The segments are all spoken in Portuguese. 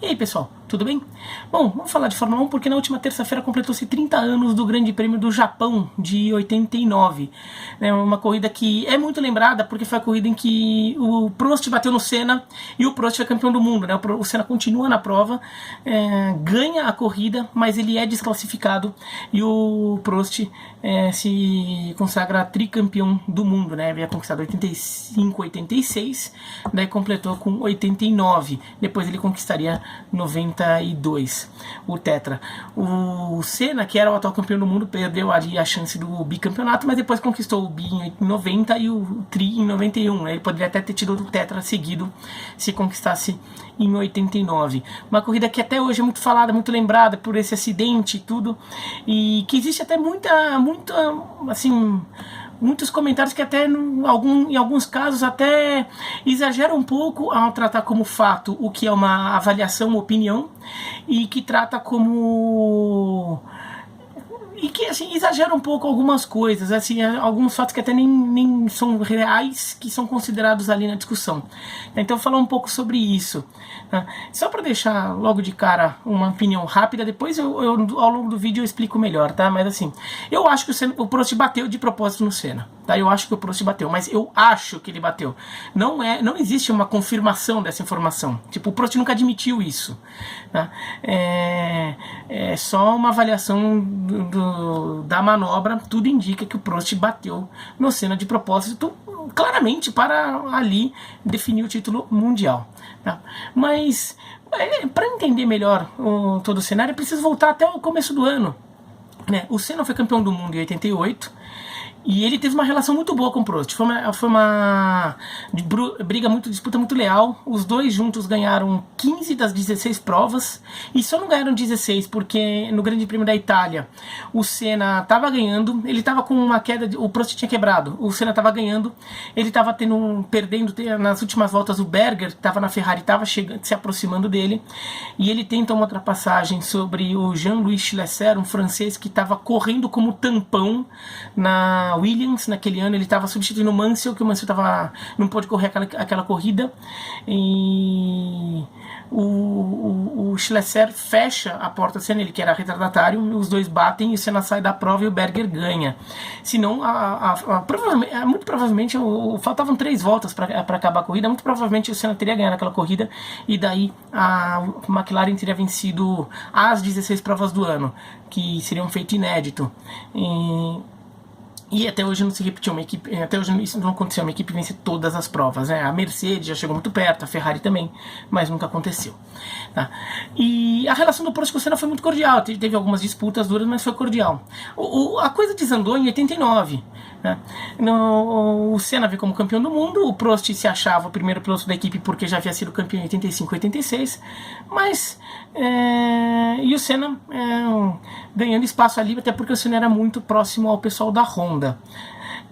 E aí pessoal, tudo bem? Bom, vamos falar de Fórmula 1 porque na última terça-feira completou-se 30 anos do Grande Prêmio do Japão de 89. É uma corrida que é muito lembrada porque foi a corrida em que o Prost bateu no Senna e o Prost foi campeão do mundo, né? O Senna continua na prova, ganha a corrida, mas ele é desclassificado e o Prost se consagra tricampeão do mundo, né? Havia conquistado 85, 86, daí completou com 89, depois ele conquistaria 92, o Tetra. O Senna, que era o atual campeão do mundo, perdeu ali a chance do bicampeonato, mas depois conquistou o bi em 90 e o tri em 91. Ele poderia até ter tido o Tetra seguido se conquistasse em 89. Uma corrida que até hoje é muito falada, muito lembrada por esse acidente e tudo, e que existe até assim, muitos comentários que até em alguns casos até exageram um pouco ao tratar como fato o que é uma avaliação, uma opinião, e que trata como... e que assim, exagera um pouco algumas coisas, assim, alguns fatos que até nem são reais, que são considerados ali na discussão. Então vou falar um pouco sobre isso, tá? Só para deixar logo de cara uma opinião rápida, depois eu ao longo do vídeo eu explico melhor, tá? Mas assim, eu acho que o Prost bateu de propósito no Senna, tá? Eu acho que o Prost bateu, mas eu acho que ele bateu. Não existe uma confirmação dessa informação. Tipo, o Prost nunca admitiu isso, tá? É só uma avaliação da manobra. Tudo indica que o Prost bateu no Senna de propósito, claramente para ali definir o título mundial, tá? Mas para entender melhor todo o cenário, é preciso voltar até o começo do ano, né? O Senna foi campeão do mundo em 88 e ele teve uma relação muito boa com o Prost. Foi uma disputa muito leal. Os dois juntos ganharam 15 das 16 provas. E só não ganharam 16 porque no Grande Prêmio da Itália o Senna estava ganhando. Ele estava com uma queda, o Prost tinha quebrado. O Senna estava ganhando. Ele estava perdendo nas últimas voltas. O Berger, que estava na Ferrari, estava se aproximando dele. E ele tenta uma ultrapassagem sobre o Jean-Louis Schlesser, um francês que estava correndo como tampão na Williams. Naquele ano ele estava substituindo o Mansell, que o Mansell não pôde correr aquela corrida, e o Schlesser fecha a porta do Senna, ele que era retardatário, os dois batem e o Senna sai da prova e o Berger ganha. Senão, muito provavelmente, faltavam 3 voltas para acabar a corrida, muito provavelmente o Senna teria ganhado aquela corrida e daí a McLaren teria vencido as 16 provas do ano, que seriam feito inédito. E até hoje não se repetiu uma equipe, até hoje isso não aconteceu, uma equipe vence todas as provas, né? A Mercedes já chegou muito perto, a Ferrari também, mas nunca aconteceu, tá? E a relação do Prost com o Senna foi muito cordial, teve algumas disputas duras, mas foi cordial. A coisa desandou em 89, né? O Senna veio como campeão do mundo, o Prost se achava o primeiro piloto da equipe porque já havia sido campeão em 85, 86, mas e o Senna ganhando espaço ali, até porque o Senna era muito próximo ao pessoal da Honda,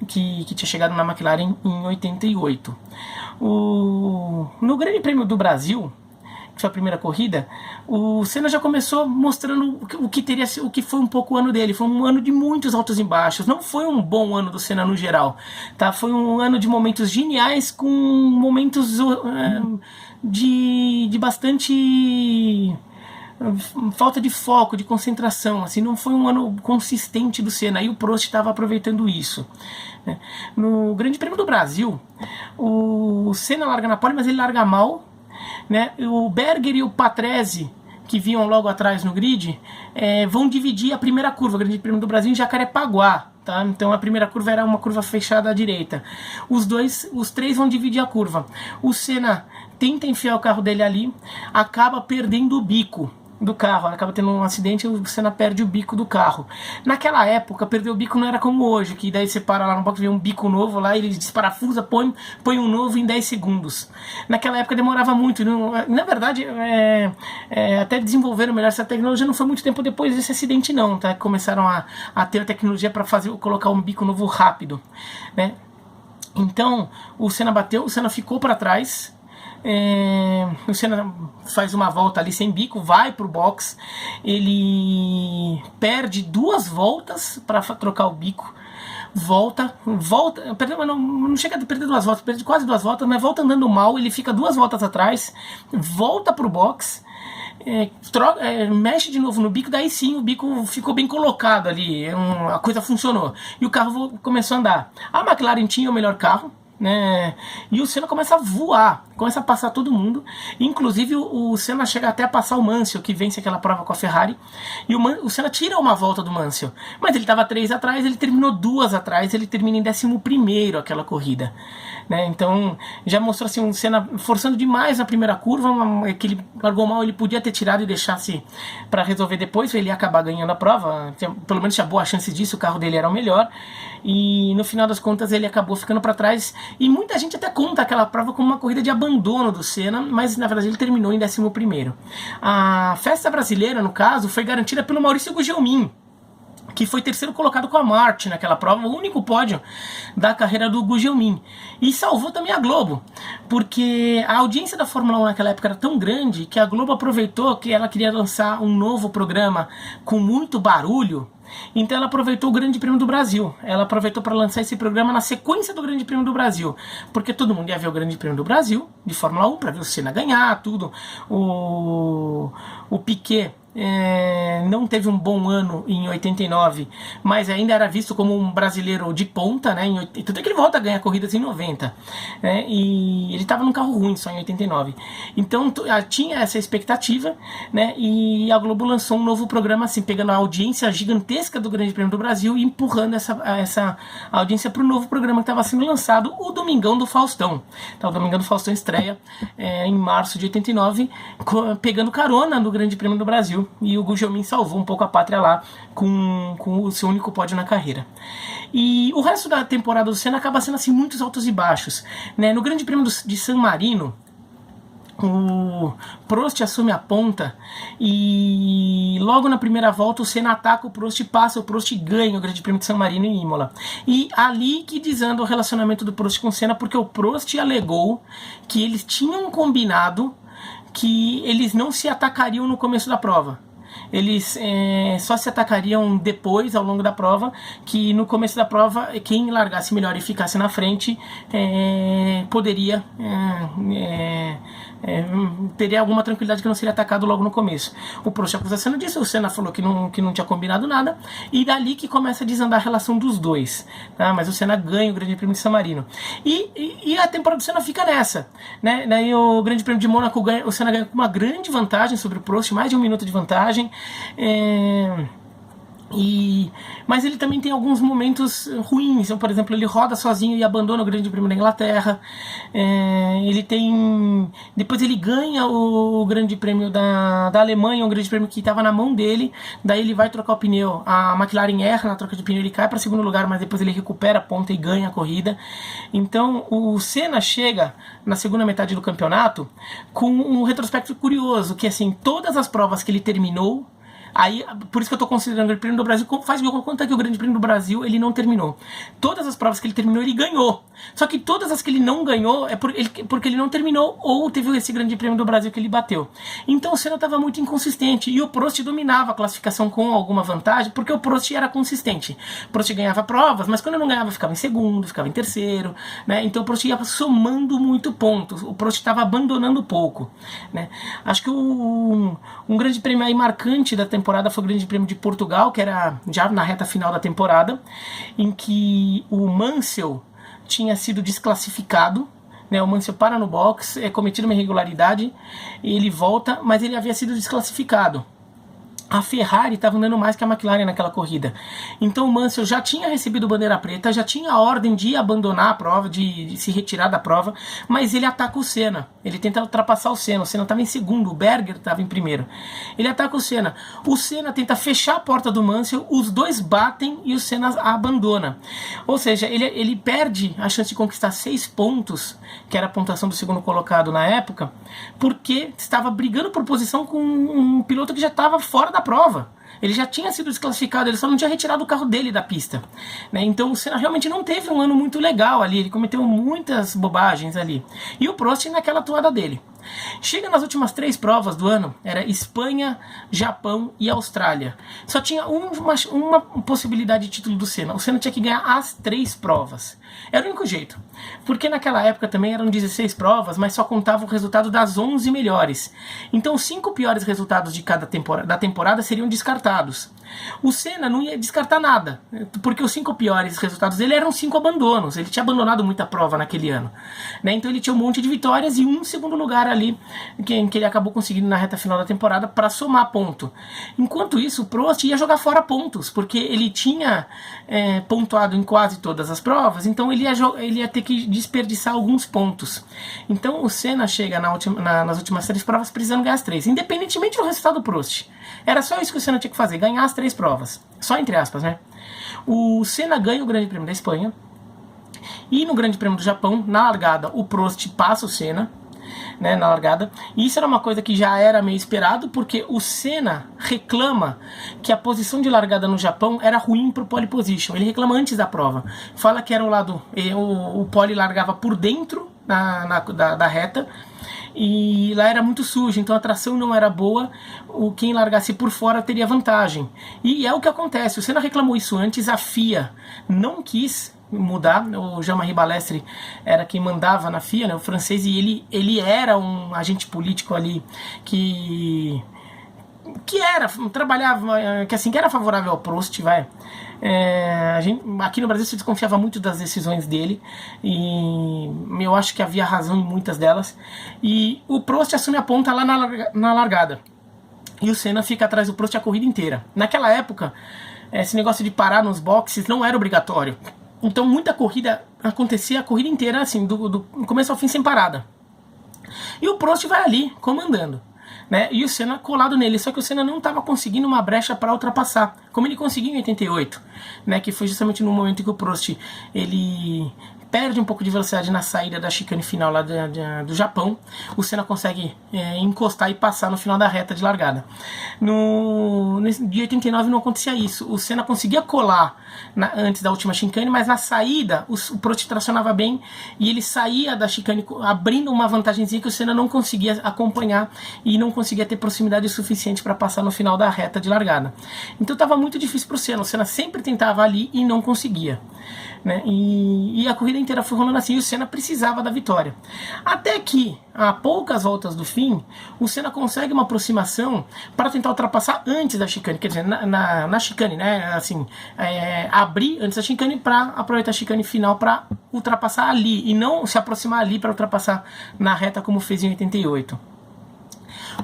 que tinha chegado na McLaren em 88. No Grande Prêmio do Brasil, que foi a primeira corrida, o Senna já começou mostrando o que foi um pouco o ano dele. Foi um ano de muitos altos e baixos. Não foi um bom ano do Senna no geral, tá? Foi um ano de momentos geniais com momentos de bastante falta de foco, de concentração. Assim, não foi um ano consistente do Senna, e o Prost estava aproveitando isso, né? No Grande Prêmio do Brasil, o Senna larga na pole, mas ele larga mal, né? O Berger e o Patrese, que vinham logo atrás no grid, vão dividir a primeira curva, o Grande Prêmio do Brasil, em Jacarepaguá, tá? Então a primeira curva era uma curva fechada à direita. Os três vão dividir a curva. O Senna tenta enfiar o carro dele ali, acaba perdendo o bico do carro, acaba tendo um acidente e o Senna perde o bico do carro. Naquela época, perder o bico não era como hoje, que daí você para lá no box, vê um bico novo lá, ele desparafusa, põe um novo em 10 segundos. Naquela época demorava muito. Na verdade, até desenvolveram melhor essa tecnologia, não foi muito tempo depois desse acidente não, tá? Começaram a ter a tecnologia para colocar um bico novo rápido, né? Então, o Senna bateu, o Senna ficou para trás. O Senna faz uma volta ali sem bico, vai pro box, ele perde 2 voltas para trocar o bico, volta, não chega a perder 2 voltas, perde quase 2 voltas, mas volta andando mal, ele fica 2 voltas atrás, volta pro box, mexe de novo no bico, daí sim o bico ficou bem colocado ali, a coisa funcionou. E o carro começou a andar. A McLaren tinha o melhor carro, né? E o Senna começa a voar, começa a passar todo mundo. Inclusive o Senna chega até a passar o Mansell, que vence aquela prova com a Ferrari. E o Senna tira uma volta do Mansell, mas ele estava 3 atrás, ele terminou 2 atrás, ele termina em 11º aquela corrida, né? Então já mostrou assim, o Senna forçando demais na primeira curva, que ele largou mal, ele podia ter tirado e deixasse para resolver depois, ele ia acabar ganhando a prova, pelo menos tinha boa chance disso, o carro dele era o melhor. E no final das contas ele acabou ficando para trás, e muita gente até conta aquela prova como uma corrida de abandono do Senna, mas na verdade ele terminou em 11º. A festa brasileira, no caso, foi garantida pelo Maurício Gugelmin, que foi 3º colocado com a Martin naquela prova, o único pódio da carreira do Gugelmin. E salvou também a Globo, porque a audiência da Fórmula 1 naquela época era tão grande que a Globo aproveitou que ela queria lançar um novo programa com muito barulho. Então ela aproveitou o Grande Prêmio do Brasil. Ela aproveitou para lançar esse programa na sequência do Grande Prêmio do Brasil, porque todo mundo ia ver o Grande Prêmio do Brasil de Fórmula 1 para ver o Senna ganhar, tudo. O Piquet não teve um bom ano em 89, mas ainda era visto como um brasileiro de ponta, né? Tanto é que ele volta a ganhar corridas em 90, né? E ele estava num carro ruim só em 89. Então tinha essa expectativa, né? E a Globo lançou um novo programa assim, pegando a audiência gigantesca do Grande Prêmio do Brasil e empurrando essa audiência para o novo programa que estava sendo lançado, o Domingão do Faustão. Então, o Domingão do Faustão estreia em março de 89, pegando carona no Grande Prêmio do Brasil. E o Gugelmin salvou um pouco a pátria lá com o seu único pódio na carreira. E o resto da temporada do Senna acaba sendo assim muitos altos e baixos, né? No Grande Prêmio de San Marino, o Prost assume a ponta e logo na primeira volta o Senna ataca o Prost, passa o Prost e ganha o Grande Prêmio de San Marino em Imola. E ali que desanda o relacionamento do Prost com o Senna, porque o Prost alegou que eles tinham combinado que eles não se atacariam no começo da prova. Eles só se atacariam depois, ao longo da prova, que no começo da prova, quem largasse melhor e ficasse na frente poderia teria alguma tranquilidade que não seria atacado logo no começo. O Prost acusa Senna disso, o Senna falou que não tinha combinado nada, e dali que começa a desandar a relação dos dois, tá? Mas o Senna ganha o Grande Prêmio de San Marino. E a temporada do Senna fica nessa, né? Daí o Grande Prêmio de Mônaco o Senna ganha com uma grande vantagem sobre o Prost, mais de 1 minuto de vantagem. Mas ele também tem alguns momentos ruins. Então, por exemplo, ele roda sozinho e abandona o Grande Prêmio da Inglaterra. Depois ele ganha o Grande Prêmio da Alemanha, um Grande Prêmio que estava na mão dele. Daí ele vai trocar o pneu, a McLaren erra na troca de pneu, ele cai para 2º lugar, mas depois ele recupera a ponta e ganha a corrida. Então o Senna chega na segunda metade do campeonato com um retrospecto curioso, que assim, todas as provas que ele terminou, aí, por isso que eu estou considerando o Grande Prêmio do Brasil, faz de conta que o Grande Prêmio do Brasil ele não terminou. Todas as provas que ele terminou, ele ganhou. Só que todas as que ele não ganhou é porque ele não terminou, ou teve esse Grande Prêmio do Brasil que ele bateu. Então o Senna estava muito inconsistente, e o Prost dominava a classificação com alguma vantagem, porque o Prost era consistente. O Prost ganhava provas, mas quando não ganhava ficava em segundo, ficava em terceiro, né? Então o Prost ia somando muito pontos, o Prost estava abandonando pouco, né? Acho que um Grande Prêmio aí marcante da temporada foi o Grande Prêmio de Portugal, que era já na reta final da temporada, em que o Mansell tinha sido desclassificado, né? O Mansell para no box, é cometida uma irregularidade, ele volta, mas ele havia sido desclassificado. A Ferrari estava andando mais que a McLaren naquela corrida. Então o Mansell já tinha recebido bandeira preta, já tinha a ordem de abandonar a prova, de se retirar da prova, mas ele ataca o Senna. Ele tenta ultrapassar o Senna estava em segundo, o Berger estava em primeiro. Ele ataca o Senna tenta fechar a porta do Mansell, os dois batem e o Senna a abandona. Ou seja, ele perde a chance de conquistar 6 pontos, que era a pontuação do segundo colocado na época, porque estava brigando por posição com um piloto que já estava fora da prova. Ele já tinha sido desclassificado, ele só não tinha retirado o carro dele da pista, né? Então o Senna realmente não teve um ano muito legal ali, ele cometeu muitas bobagens ali. E o Prost naquela toada dele. Chega nas últimas 3 provas do ano, era Espanha, Japão e Austrália. Só tinha uma possibilidade de título do Senna. O Senna tinha que ganhar as 3 provas. Era o único jeito. Porque naquela época também eram 16 provas, mas só contava o resultado das 11 melhores. Então os 5 piores resultados de cada temporada seriam descartados. O Senna não ia descartar nada, porque os 5 piores resultados dele eram 5 abandonos. Ele tinha abandonado muita prova naquele ano, né? Então ele tinha um monte de vitórias e um segundo lugar ali que ele acabou conseguindo na reta final da temporada para somar ponto. Enquanto isso, o Prost ia jogar fora pontos, porque ele tinha pontuado em quase todas as provas, então ele ia ter que desperdiçar alguns pontos. Então o Senna chega nas últimas 3 provas precisando ganhar as 3, independentemente do resultado do Prost. Era só isso que o Senna tinha que fazer, ganhar as 3 provas. Só entre aspas, né? O Senna ganha o Grande Prêmio da Espanha. E no Grande Prêmio do Japão, na largada, o Prost passa o Senna, né, na largada. E isso era uma coisa que já era meio esperado, porque o Senna reclama que a posição de largada no Japão era ruim para o pole position. Ele reclama antes da prova. Fala que era o lado... O pole largava por dentro da reta, e lá era muito sujo, então a tração não era boa, quem largasse por fora teria vantagem. E é o que acontece, o Senna reclamou isso antes, a FIA não quis mudar, o Jean-Marie Balestre era quem mandava na FIA, né, o francês, e ele era um agente político ali que trabalhava, que era favorável ao Prost, vai. Aqui no Brasil se desconfiava muito das decisões dele, e eu acho que havia razão em muitas delas. E o Prost assume a ponta lá na largada, e o Senna fica atrás do Prost a corrida inteira. Naquela época, esse negócio de parar nos boxes não era obrigatório, então muita corrida acontecia a corrida inteira, assim, do começo ao fim, sem parada. E o Prost vai ali comandando, né? E o Senna colado nele, só que o Senna não estava conseguindo uma brecha para ultrapassar, como ele conseguiu em 88, né? Que foi justamente no momento em que o Prost ele perde um pouco de velocidade na saída da chicane final lá do Japão. O Senna consegue encostar e passar no final da reta de largada. De 89 não acontecia isso. O Senna conseguia colar antes da última chicane, mas na saída o Prost tracionava bem e ele saía da chicane abrindo uma vantagemzinha que o Senna não conseguia acompanhar e não conseguia ter proximidade suficiente para passar no final da reta de largada. Então estava muito difícil para o Senna. O Senna sempre tentava ali e não conseguia, né? E a corrida inteira foi rolando assim, e o Senna precisava da vitória. Até que, a poucas voltas do fim, o Senna consegue uma aproximação para tentar ultrapassar antes da chicane, quer dizer, na chicane, né? Assim, abrir antes da chicane para aproveitar a chicane final para ultrapassar ali, e não se aproximar ali para ultrapassar na reta como fez em 88.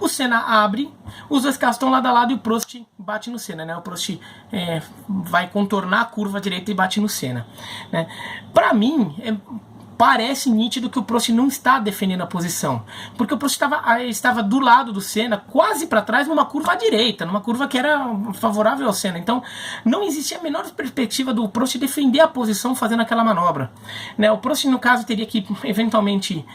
O Senna abre, os dois carros estão lado a lado e o Prost bate no Senna, né? O Prost vai contornar a curva direita e bate no Senna, né? Para mim, parece nítido que o Prost não está defendendo a posição, porque o Prost estava do lado do Senna, quase para trás, numa curva à direita, numa curva que era favorável ao Senna. Então não existia a menor perspectiva do Prost defender a posição fazendo aquela manobra, né? O Prost, no caso, teria que eventualmente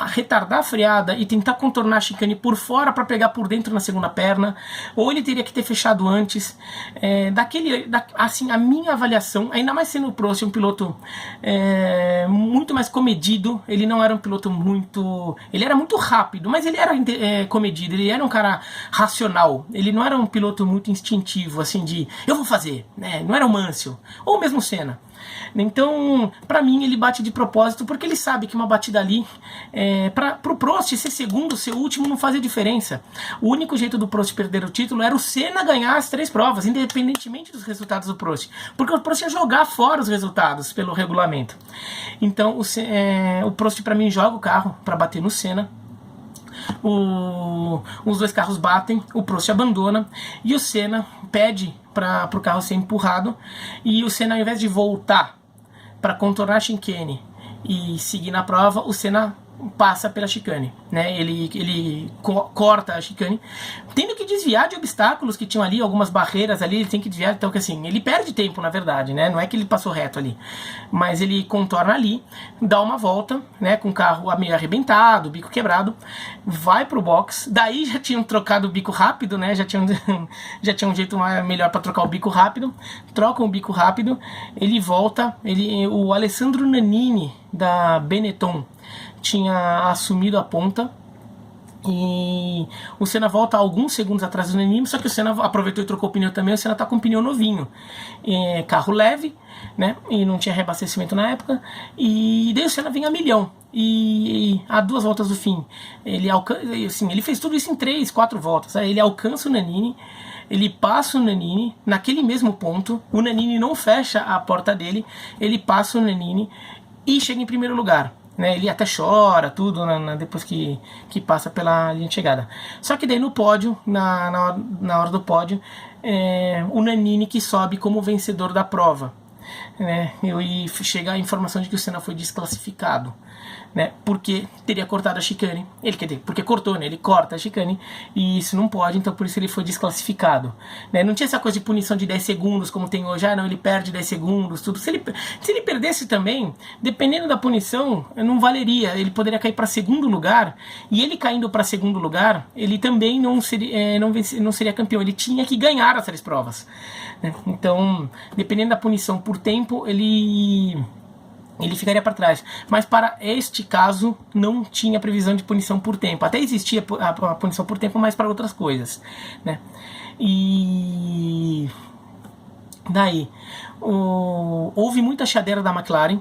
retardar a freada e tentar contornar a chicane por fora para pegar por dentro na segunda perna, ou ele teria que ter fechado antes. Assim, a minha avaliação, ainda mais sendo o Prost um piloto muito mais comedido, ele não era um piloto muito... Ele era muito rápido, mas ele era comedido, ele era um cara racional, ele não era um piloto muito instintivo, assim, de eu vou fazer, né? Não era o Mansell, ou mesmo o Senna. Então, pra mim, ele bate de propósito, porque ele sabe que uma batida ali, pro Prost ser segundo, ser último, não fazia diferença. O único jeito do Prost perder o título era o Senna ganhar as 3 provas, independentemente dos resultados do Prost, porque o Prost ia jogar fora os resultados pelo regulamento. Então, o Prost, pra mim, joga o carro pra bater no Senna. Os dois carros batem, o Prost abandona e o Senna pede para o carro ser empurrado, e o Senna, ao invés de voltar para contornar a chicane e seguir na prova, o Senna passa pela chicane, né? Ele corta a chicane, tendo que desviar de obstáculos que tinham ali, algumas barreiras ali, ele tem que desviar, então que assim, ele perde tempo na verdade, né? Não é que ele passou reto ali, mas ele contorna ali, dá uma volta, né? Com o carro meio arrebentado, bico quebrado, vai pro box, daí já tinham trocado o bico rápido, né? Já tinha um jeito melhor para trocar o bico rápido, trocam o bico rápido, ele volta, o Alessandro Nannini da Benetton tinha assumido a ponta e o Senna volta alguns segundos atrás do Nannini, só que o Senna aproveitou e trocou o pneu também. O Senna tá com um pneu novinho, carro leve, né, e não tinha reabastecimento na época, e daí o Senna vem a milhão e a 2 voltas do fim ele fez tudo isso em 3, 4 voltas, aí ele alcança o Nannini, ele passa o Nannini naquele mesmo ponto, o Nannini não fecha a porta dele, ele passa o Nannini e chega em primeiro lugar. Né, ele até chora, tudo, depois que passa pela linha de chegada. Só que daí no pódio, na hora do pódio, o Nannini que sobe como vencedor da prova. Né, e chega a informação de que o Senna foi desclassificado. Né, porque teria cortado a chicane, porque cortou, né, ele corta a chicane e isso não pode, então por isso ele foi desclassificado. Né, não tinha essa coisa de punição de 10 segundos como tem hoje, não, ele perde 10 segundos, tudo. Se ele perdesse também, dependendo da punição, não valeria, ele poderia cair para segundo lugar, e ele caindo para segundo lugar, ele também não seria campeão, ele tinha que ganhar as 3 provas. Né, então, dependendo da punição por tempo, ele ficaria para trás. Mas para este caso não tinha previsão de punição por tempo. Até existia a punição por tempo, mas para outras coisas, né? E daí houve muita chadeira da McLaren,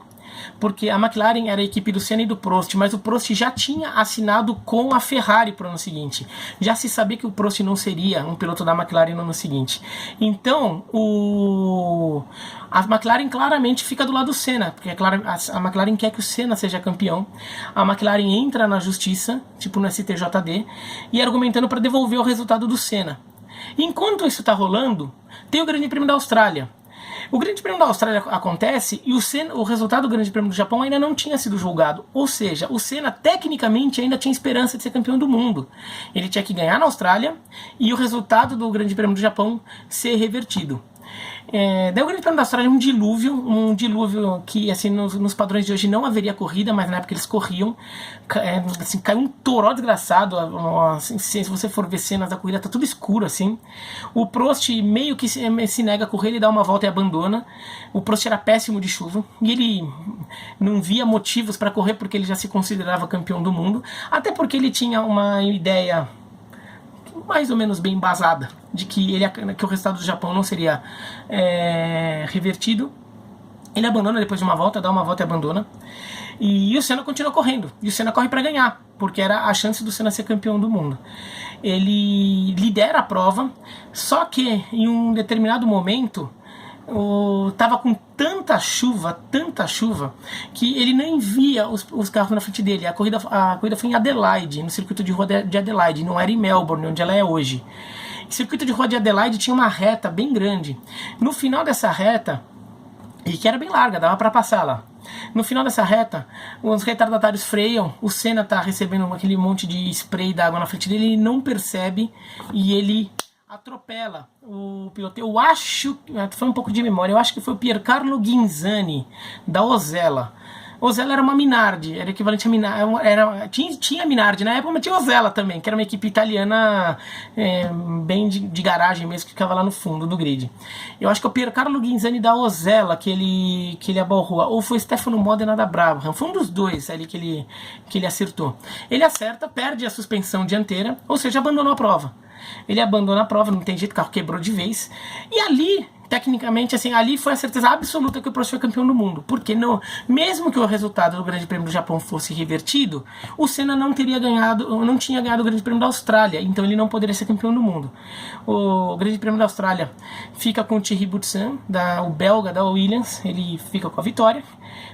porque a McLaren era a equipe do Senna e do Prost, mas o Prost já tinha assinado com a Ferrari para o ano seguinte. Já se sabia que o Prost não seria um piloto da McLaren no ano seguinte. Então, a McLaren claramente fica do lado do Senna, porque a McLaren quer que o Senna seja campeão. A McLaren entra na justiça, tipo no STJD, e argumentando para devolver o resultado do Senna. Enquanto isso está rolando, tem o Grande Prêmio da Austrália. O Grande Prêmio da Austrália acontece e o resultado do Grande Prêmio do Japão ainda não tinha sido julgado. Ou seja, o Senna tecnicamente ainda tinha esperança de ser campeão do mundo. Ele tinha que ganhar na Austrália e o resultado do Grande Prêmio do Japão ser revertido. Daí o Grande Prêmio da Austrália é um dilúvio que assim, nos padrões de hoje não haveria corrida, mas na época eles corriam. Assim, caiu um toró desgraçado, assim, se você for ver cenas da corrida, tá tudo escuro assim. O Prost meio que se nega a correr, ele dá uma volta e abandona. O Prost era péssimo de chuva e ele não via motivos para correr porque ele já se considerava campeão do mundo, até porque ele tinha uma ideia mais ou menos bem embasada de que o resultado do Japão não seria revertido. Ele abandona depois de uma volta, dá uma volta e abandona. E o Senna continua correndo. E o Senna corre para ganhar, porque era a chance do Senna ser campeão do mundo. Ele lidera a prova, só que em um determinado momento tava com tanta chuva, que ele nem via os carros na frente dele. A corrida foi em Adelaide, no circuito de rua de Adelaide, não era em Melbourne, onde ela é hoje. O circuito de rua de Adelaide tinha uma reta bem grande. No final dessa reta, e que era bem larga, dava para passar lá. No final dessa reta, os retardatários freiam, o Senna tá recebendo aquele monte de spray d'água na frente dele, ele não percebe e ele atropela o piloto. Eu acho, foi um pouco de memória, eu acho que foi o Piercarlo Ghinzani, da Osella. Osella era uma Minardi, era equivalente a Minardi, tinha Minardi na época, mas tinha Osella também, que era uma equipe italiana bem de garagem mesmo, que ficava lá no fundo do grid. Eu acho que é o Piercarlo Ghinzani da Osella que ele abalroa, ou foi Stefano Modena da Brabham, foi um dos dois ali que ele acertou. Ele acerta, perde a suspensão dianteira, ou seja, abandonou a prova. Ele abandona a prova, não tem jeito, o carro quebrou de vez. E ali, tecnicamente, assim, ali foi a certeza absoluta que o Prost foi campeão do mundo. Porque mesmo que o resultado do Grande Prêmio do Japão fosse revertido, o Senna não tinha ganhado o Grande Prêmio da Austrália, então ele não poderia ser campeão do mundo. O Grande Prêmio da Austrália fica com o Thierry Boutsen, o belga da Williams, ele fica com a vitória.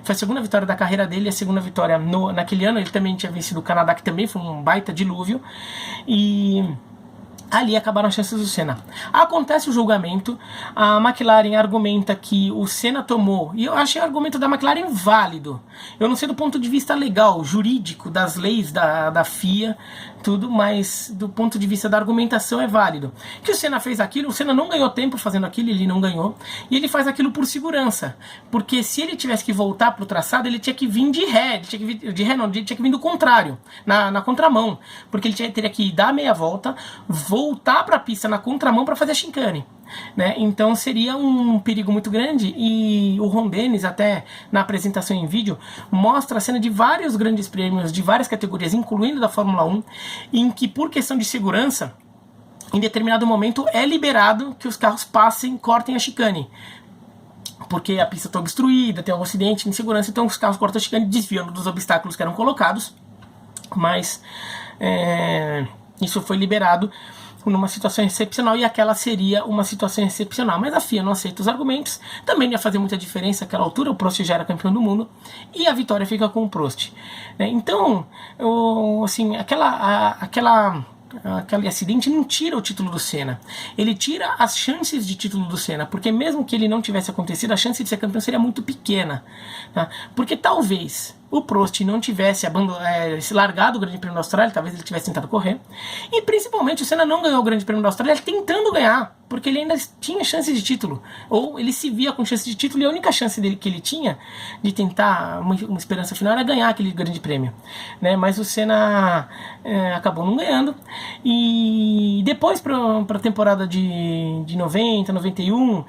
Foi a segunda vitória da carreira dele, a segunda vitória naquele ano. Ele também tinha vencido o Canadá, que também foi um baita dilúvio. E ali acabaram as chances do Senna. Acontece o julgamento, a McLaren argumenta que o Senna tomou, e eu achei o argumento da McLaren válido. Eu não sei do ponto de vista legal, jurídico, das leis da FIA, tudo, mas do ponto de vista da argumentação é válido. Que o Senna fez aquilo, o Senna não ganhou tempo fazendo aquilo, ele não ganhou, e ele faz aquilo por segurança, porque se ele tivesse que voltar para o traçado, ele tinha que vir de ré, ele tinha que vir, de ré não, ele tinha que vir do contrário, na contramão, porque ele teria que dar meia volta, voltar para a pista na contramão para fazer a chicane, né? Então seria um perigo muito grande, e o Ron Dennis, até na apresentação em vídeo, mostra a cena de vários grandes prêmios, de várias categorias, incluindo da Fórmula 1, em que por questão de segurança, em determinado momento é liberado que os carros passem, cortem a chicane, porque a pista está obstruída, tem um acidente, insegurança, então os carros cortam a chicane desviando dos obstáculos que eram colocados, mas isso foi liberado numa situação excepcional, e aquela seria uma situação excepcional, mas a FIA não aceita os argumentos, também não ia fazer muita diferença naquela altura, o Prost já era campeão do mundo, e a vitória fica com o Prost, né? Então, assim, aquele acidente não tira o título do Senna, ele tira as chances de título do Senna, porque mesmo que ele não tivesse acontecido, a chance de ser campeão seria muito pequena, tá? Porque talvez o Prost não tivesse largado o Grande Prêmio da Austrália, talvez ele tivesse tentado correr, e principalmente o Senna não ganhou o Grande Prêmio da Austrália tentando ganhar, porque ele ainda tinha chance de título, ou ele se via com chance de título, e a única chance dele que ele tinha de tentar uma esperança final era ganhar aquele Grande Prêmio, né? Mas o Senna acabou não ganhando, e depois para a temporada de 90, 91,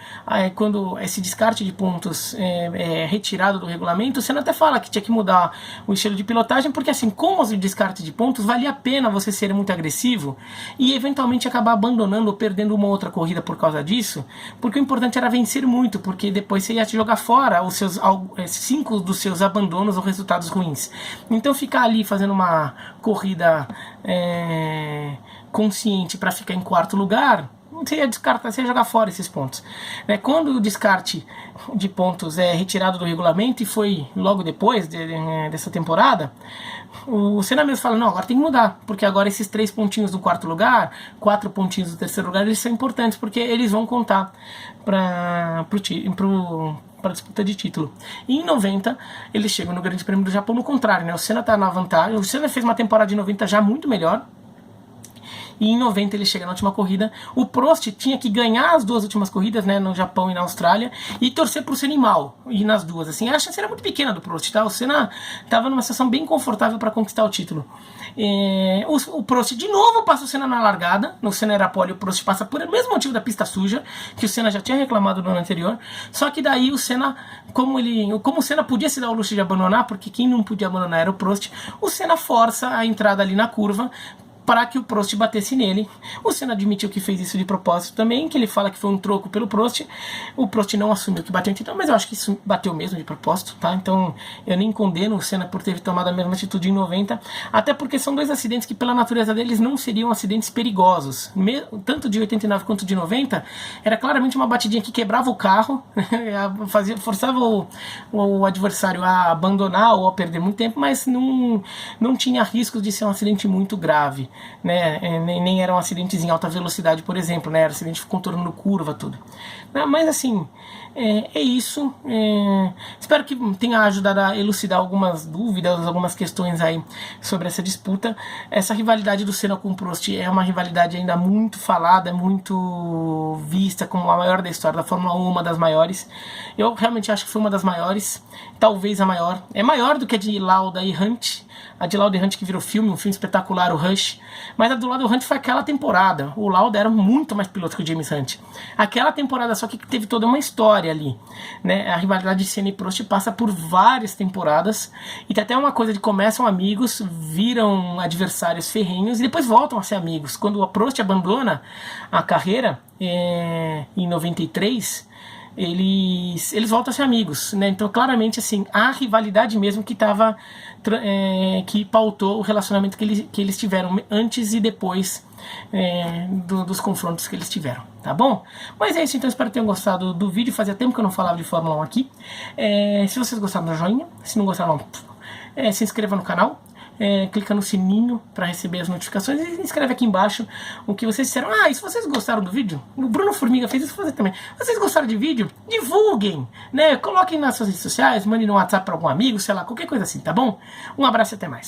quando esse descarte de pontos é retirado do regulamento, o Senna até fala que tinha que mudar o estilo de pilotagem, porque assim, com o descarte de pontos, valia a pena você ser muito agressivo e eventualmente acabar abandonando ou perdendo uma outra corrida por causa disso, porque o importante era vencer muito, porque depois você ia te jogar fora os seus 5 dos seus abandonos ou resultados ruins. Então ficar ali fazendo uma corrida consciente para ficar em quarto lugar, você ia descartar, você ia jogar fora esses pontos, né? Quando o descarte de pontos é retirado do regulamento, e foi logo depois dessa temporada, o Senna mesmo fala, não, agora tem que mudar, porque agora esses 3 pontinhos do quarto lugar, 4 pontinhos do terceiro lugar, eles são importantes, porque eles vão contar para a disputa de título. E em 90, eles chegam no Grande Prêmio do Japão no contrário, né? O Senna está na vantagem, o Senna fez uma temporada de 90 já muito melhor, e em 90 ele chega na última corrida. O Prost tinha que ganhar as 2 últimas corridas, né, no Japão e na Austrália, e torcer pro Senna ir mal, e nas duas, assim, a chance era muito pequena do Prost, tá? O Senna estava numa situação bem confortável para conquistar o título. O Prost de novo passa o Senna na largada, no Senna era pole, o Prost passa por o mesmo motivo da pista suja, que o Senna já tinha reclamado no ano anterior, só que daí o Senna, como o Senna podia se dar o luxo de abandonar, porque quem não podia abandonar era o Prost, o Senna força a entrada ali na curva, para que o Prost batesse nele. O Senna admitiu que fez isso de propósito também, que ele fala que foi um troco pelo Prost. O Prost não assumiu que bateu em título, mas eu acho que isso bateu mesmo de propósito, tá? Então eu nem condeno o Senna por ter tomado a mesma atitude em 90, até porque são 2 acidentes que pela natureza deles não seriam acidentes perigosos. Tanto de 89 quanto de 90, era claramente uma batidinha que quebrava o carro, forçava o adversário a abandonar ou a perder muito tempo, mas não tinha riscos de ser um acidente muito grave, né? Nem era um acidente em alta velocidade, por exemplo, né? Era um acidente contornando curva, tudo. Mas assim, é isso. Espero que tenha ajudado a elucidar algumas dúvidas, algumas questões aí sobre essa disputa. Essa rivalidade do Senna com o Prost é uma rivalidade ainda muito falada, muito vista como a maior da história da Fórmula 1, uma das maiores. Eu realmente acho que foi uma das maiores, talvez a maior. É maior do que a de Lauda e Hunt. A de Lauda e Hunt que virou filme, um filme espetacular, o Rush. Mas a do Lauda e Hunt foi aquela temporada. O Lauda era muito mais piloto que o James Hunt. Aquela temporada só que teve toda uma história ali, né? A rivalidade de Senna e Prost passa por várias temporadas. E tem até uma coisa de começam amigos, viram adversários ferrenhos e depois voltam a ser amigos. Quando o Prost abandona a carreira em 93... Eles voltam a ser amigos, né? Então claramente assim, a rivalidade mesmo que que pautou o relacionamento que eles tiveram antes e depois dos confrontos que eles tiveram, tá bom? Mas é isso, então espero que tenham gostado do vídeo. Fazia tempo que eu não falava de Fórmula 1 aqui. Se vocês gostaram, dá joinha. Se não gostaram, se inscreva no canal. clica no sininho para receber as notificações e escreve aqui embaixo o que vocês disseram. E se vocês gostaram do vídeo, o Bruno Formiga fez isso, fazer também. Vocês gostaram de vídeo? Divulguem, né? Coloquem nas suas redes sociais, mandem no WhatsApp para algum amigo, sei lá, qualquer coisa assim, tá bom? Um abraço e até mais.